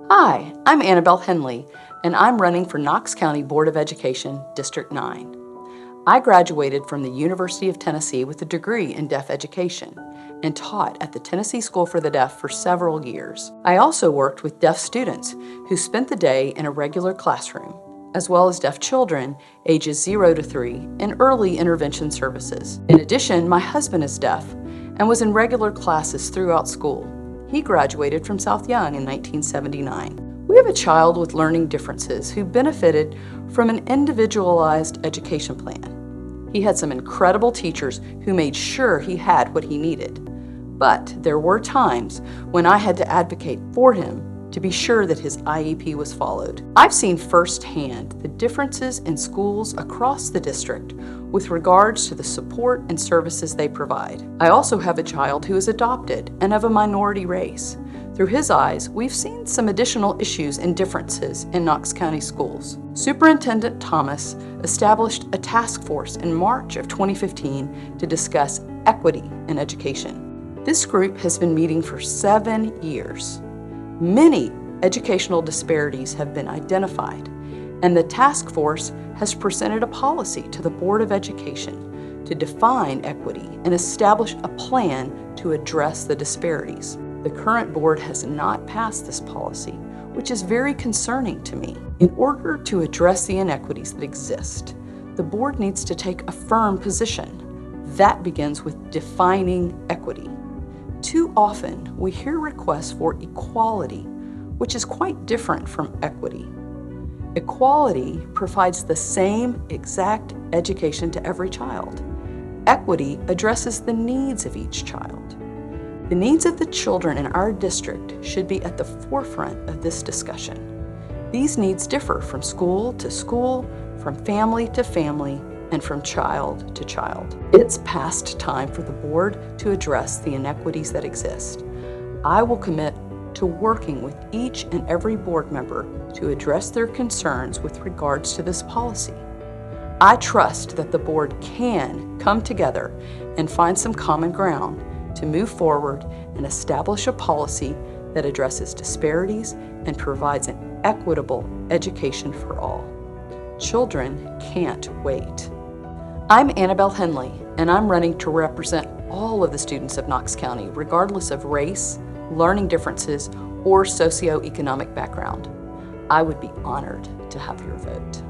Hi, I'm Annabel Henley, and I'm running for Knox County Board of Education, District 9. I graduated from the University of Tennessee with a degree in deaf education and taught at the Tennessee School for the Deaf for several years. I also worked with deaf students who spent the day in a regular classroom, as well as deaf children ages 0 to 3 in early intervention services. In addition, my husband is deaf and was in regular classes throughout school. He graduated from South Young in 1979. We have a child with learning differences who benefited from an individualized education plan. He had some incredible teachers who made sure he had what he needed. But there were times when I had to advocate for him to be sure that his IEP was followed. I've seen firsthand the differences in schools across the district with regards to the support and services they provide. I also have a child who is adopted and of a minority race. Through his eyes, we've seen some additional issues and differences in Knox County Schools. Superintendent Thomas established a task force in March of 2015 to discuss equity in education. This group has been meeting for 7 years. Many educational disparities have been identified, and the task force has presented a policy to the Board of Education to define equity and establish a plan to address the disparities. The current board has not passed this policy, which is very concerning to me. In order to address the inequities that exist, the board needs to take a firm position. That begins with defining equity. Too often, we hear requests for equality, which is quite different from equity. Equality provides the same exact education to every child. Equity addresses the needs of each child. The needs of the children in our district should be at the forefront of this discussion. These needs differ from school to school, from family to family, and from child to child. It's past time for the board to address the inequities that exist. I will commit to working with each and every board member to address their concerns with regards to this policy. I trust that the board can come together and find some common ground to move forward and establish a policy that addresses disparities and provides an equitable education for all. Children can't wait. I'm Annabel Henley, and I'm running to represent all of the students of Knox County, regardless of race, learning differences, or socioeconomic background. I would be honored to have your vote.